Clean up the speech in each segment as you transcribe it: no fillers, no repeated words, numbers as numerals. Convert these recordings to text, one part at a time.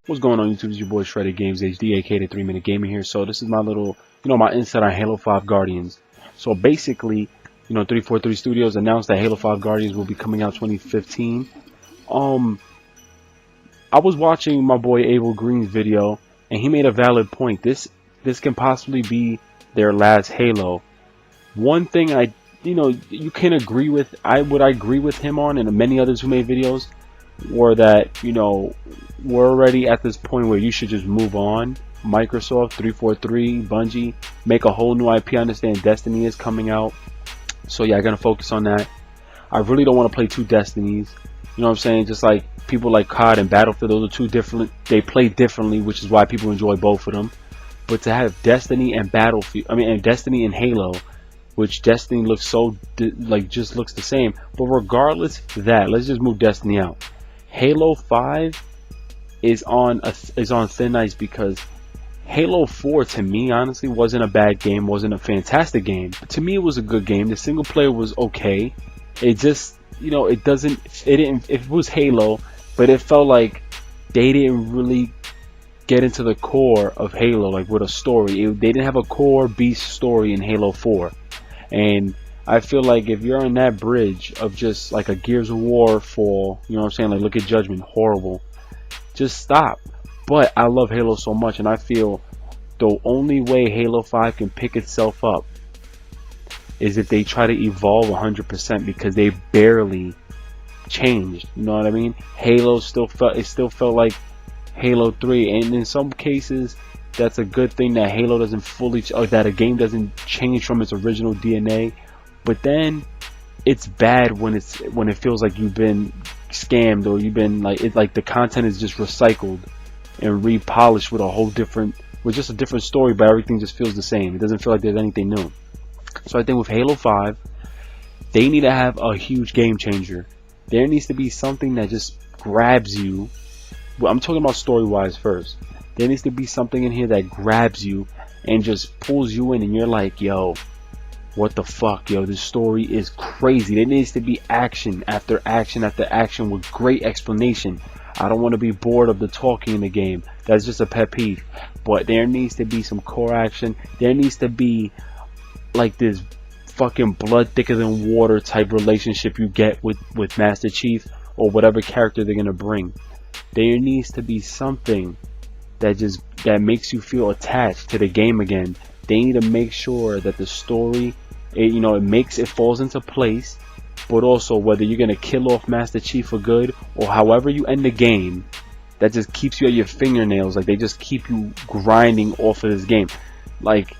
What's going on YouTube? It's your boy Shredded Games HD, aka the 3-Minute Gamer here. So this is my little, my insight on Halo 5 Guardians. So basically, 343 Studios announced that Halo 5 Guardians will be coming out 2015. I was watching my boy Abel Green's video, and he made a valid point. This can possibly be their last Halo. One thing you can agree with, I agree with him on, and many others who made videos, were that, we're already at this point where you should just move on. Microsoft, 343, Bungie, make a whole new IP. I understand Destiny is coming out, so yeah, I'm gonna focus on that. I really don't want to play two Destinies. You know what I'm saying? Just like people like COD and Battlefield, those are two different. They play differently, which is why people enjoy both of them. But to have Destiny and Battlefield, and Destiny and Halo, which Destiny looks so just looks the same. But regardless of that, let's just move Destiny out. Halo 5 is on thin ice because Halo 4 to me honestly wasn't a bad game, wasn't a fantastic game. To me it was a good game. The single player was okay. It just, it was Halo, but it felt like they didn't really get into the core of Halo, like with a story. They didn't have a core beast story in Halo 4. And I feel like if you're on that bridge of just like a Gears of War fall, like look at Judgment, horrible, just stop. But I love Halo so much, and I feel the only way Halo 5 can pick itself up is if they try to evolve 100%, because they barely changed. You know what I mean? Halo still felt like Halo 3, and in some cases that's a good thing that Halo doesn't fully, or that a game doesn't change from its original DNA. But then it's bad when it feels like you've been scammed, or you've been like the content is just recycled and repolished with just a different story, but everything just feels the same. It doesn't feel like there's anything new. So I think with Halo 5, they need to have a huge game changer. There needs to be something that just grabs you. Well, I'm talking about story-wise first. There needs to be something in here that grabs you and just pulls you in, and you're like, yo, what the fuck, yo, this story is crazy. There needs to be action after action after action with great explanation. I don't want to be bored of the talking in the game. That's just a pet peeve. But there needs to be some core action. There needs to be like this fucking blood thicker than water type relationship you get with Master Chief, or whatever character they're gonna bring. There needs to be something that makes you feel attached to the game again. They need to make sure that the story, it falls into place, but also whether you're gonna kill off Master Chief for good, or however you end the game, that just keeps you at your fingernails. Like, they just keep you grinding off of this game. Like,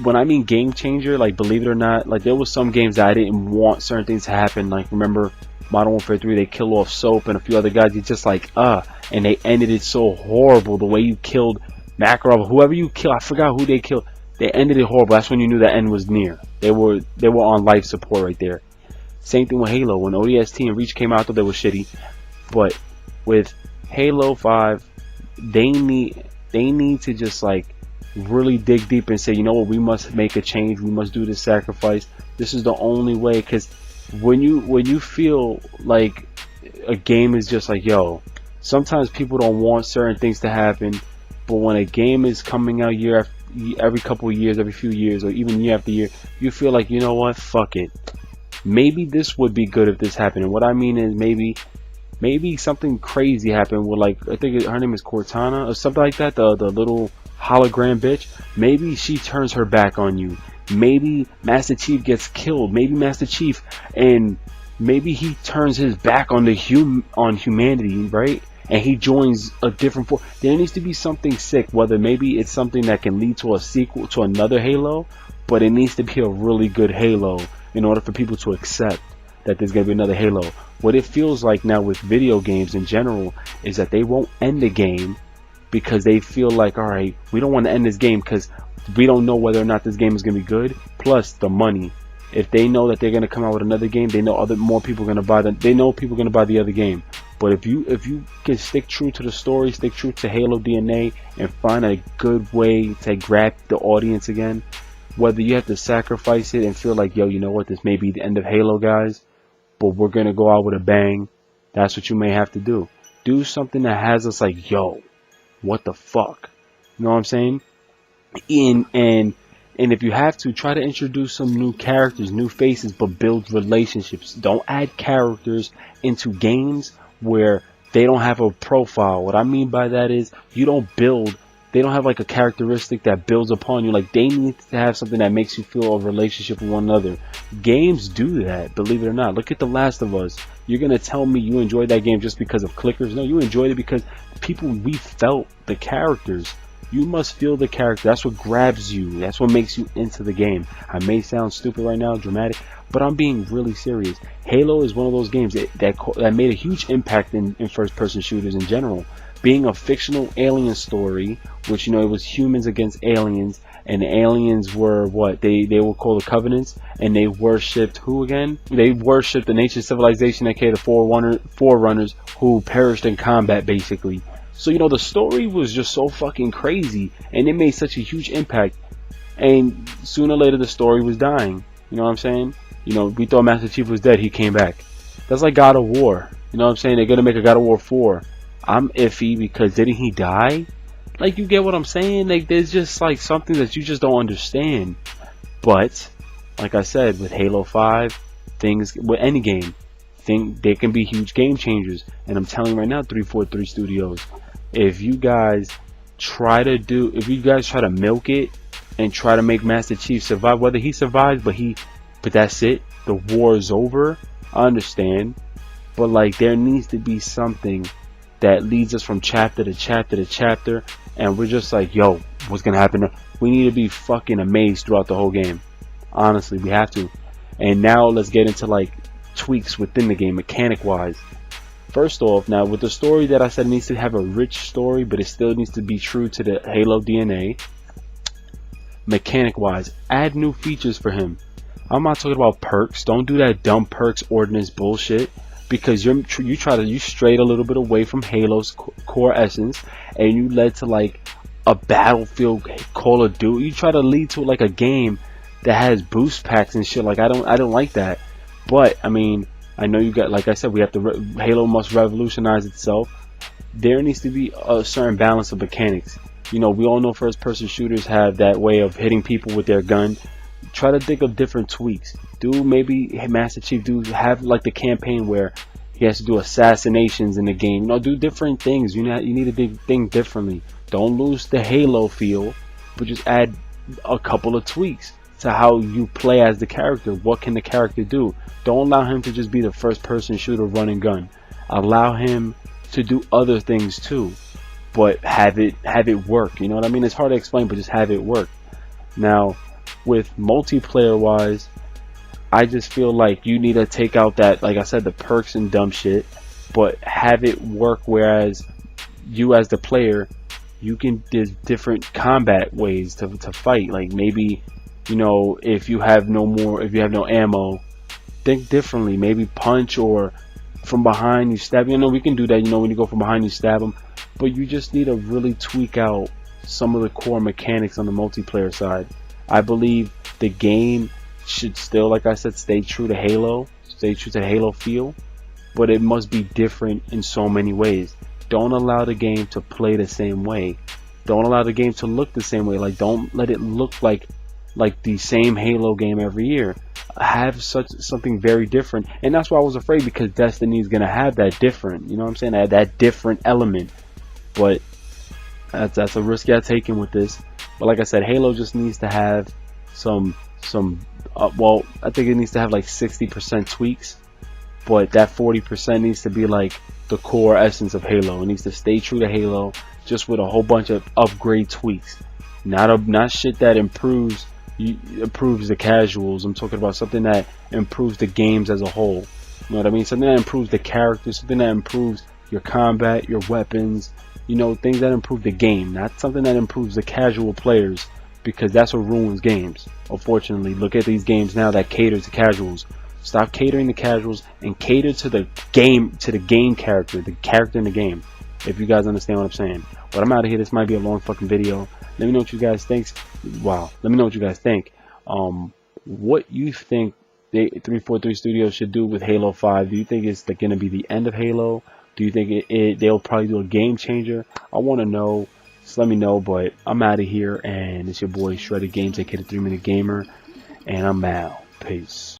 when I mean game changer, like, believe it or not, like, there was some games that I didn't want certain things to happen. Like, remember Modern Warfare 3, they kill off Soap and a few other guys. You're just like, and they ended it so horrible. The way you killed Makarov, whoever you kill, I forgot who they killed. They ended it horrible. That's when you knew the end was near. They were on life support right there. Same thing with Halo. When ODST and Reach came out, I thought they were shitty. But with Halo 5, they need to just like really dig deep and say, you know what, we must make a change. We must do this sacrifice. This is the only way. Because when you feel like a game is just like, yo, sometimes people don't want certain things to happen, but when a game is coming out every couple of years, every few years, or even year after year, you feel like, you know what, fuck it, maybe this would be good if this happened. And what I mean is maybe something crazy happened with, like, I think her name is Cortana or something like that, the little hologram bitch. Maybe she turns her back on you. Maybe Master Chief gets killed. Maybe Master Chief, and maybe he turns his back on humanity, right? And he joins a different force. There needs to be something sick. Whether maybe it's something that can lead to a sequel to another Halo, but it needs to be a really good Halo in order for people to accept that there's gonna be another Halo. What it feels like now with video games in general is that they won't end the game because they feel like, all right, we don't want to end this game because we don't know whether or not this game is gonna be good. Plus the money. If they know that they're gonna come out with another game, they know more people are gonna buy them. They know people are gonna buy the other game. But if you can stick true to the story, stick true to Halo DNA, and find a good way to grab the audience again, whether you have to sacrifice it and feel like, yo, you know what, this may be the end of Halo, guys, but we're gonna go out with a bang, that's what you may have to do. Do something that has us like, yo, What the fuck? You know what I'm saying? And if you have to, try to introduce some new characters, new faces, but build relationships. Don't add characters into games where they don't have a profile. What I mean by that is you don't build, they don't have like a characteristic that builds upon you. Like, they need to have something that makes you feel a relationship with one another. Games do that, believe it or not. Look at The Last of Us. You're going to tell me you enjoyed that game just because of clickers? No, you enjoyed it because we felt the characters. You must feel the character. That's what grabs you. That's what makes you into the game. I may sound stupid right now, dramatic, but I'm being really serious. Halo is one of those games that made a huge impact in first-person shooters in general. Being a fictional alien story, which, you know, it was humans against aliens, and the aliens were what? They were called the Covenants, and they worshipped who again? They worshipped an ancient civilization, aka the Forerunners, who perished in combat, basically. So, you know, the story was just so fucking crazy, and it made such a huge impact. And sooner or later, the story was dying. You know what I'm saying? You know, we thought Master Chief was dead. He came back. That's like God of War. You know what I'm saying? They're going to make a God of War 4. I'm iffy because didn't he die? Like, you get what I'm saying? Like, there's just like something that you just don't understand. But, like I said, with Halo 5, things, with any game, they can be huge game changers. And I'm telling you right now, 343 Studios, if you guys try to milk it and try to make Master Chief survive, whether he survives, but that's it, the war is over, I understand. But like, there needs to be something that leads us from chapter to chapter to chapter, and we're just like, yo, what's gonna happen? We need to be fucking amazed throughout the whole game. Honestly, we have to. And now let's get into like tweaks within the game, mechanic wise. First off, now with the story that I said, it needs to have a rich story, but it still needs to be true to the Halo DNA. Mechanic wise, add new features for him. I'm not talking about perks. Don't do that dumb perks ordinance bullshit, because you strayed a little bit away from Halo's core essence, and you led to like a Battlefield, Call of Duty. You try to lead to like a game that has boost packs and shit. Like, I don't like that. But I mean, I know you got, like I said, Halo must revolutionize itself. There needs to be a certain balance of mechanics. You know, we all know first-person shooters have that way of hitting people with their gun. Try to think of different tweaks. Maybe Master Chief have like the campaign where he has to do assassinations in the game. You know, do different things. You need to think differently. Don't lose the Halo feel, but just add a couple of tweaks to how you play as the character. What can the character do? Don't allow him to just be the first person shooter run and gun. Allow him to do other things too, but have it work. You know what I mean? It's hard to explain, but just have it work. Now, with multiplayer wise, I just feel like you need to take out that, like I said, the perks and dumb shit, but have it work, whereas you as the player, there's different combat ways to fight. Like, maybe, you know, if you have no ammo, think differently. Maybe punch, or from behind you stab. You know, we can do that. You know, when you go from behind you stab them. But you just need to really tweak out some of the core mechanics on the multiplayer side. I believe the game should still, like I said, stay true to Halo, stay true to the Halo feel, but it must be different in so many ways. Don't allow the game to play the same way. Don't allow the game to look the same way. Like, don't let it look like the same Halo game every year. Have something very different. And that's why I was afraid, because Destiny is gonna have that different, you know what I'm saying, that different element. But that's a risk you're taking with this. But like I said, Halo just needs to have well, I think it needs to have like 60% tweaks, but that 40% needs to be like the core essence of Halo. It needs to stay true to Halo, just with a whole bunch of upgrade tweaks. Not shit that improves the casuals. I'm talking about something that improves the games as a whole. You know what I mean? Something that improves the characters, something that improves your combat, your weapons, you know, things that improve the game, not something that improves the casual players, because that's what ruins games. Unfortunately, look at these games now that cater to casuals. Stop catering to casuals and cater to the game character, the character in the game. If you guys understand what I'm saying. But I'm out of here. This might be a long fucking video. Let me know what you guys think. Wow. Let me know what you guys think. What you think 343 Studios should do with Halo 5? Do you think it's going to be the end of Halo? Do you think they'll probably do a game changer? I want to know. Just let me know. But I'm out of here, and it's your boy Shredded Games, aka the 3 Minute Gamer, and I'm out. Peace.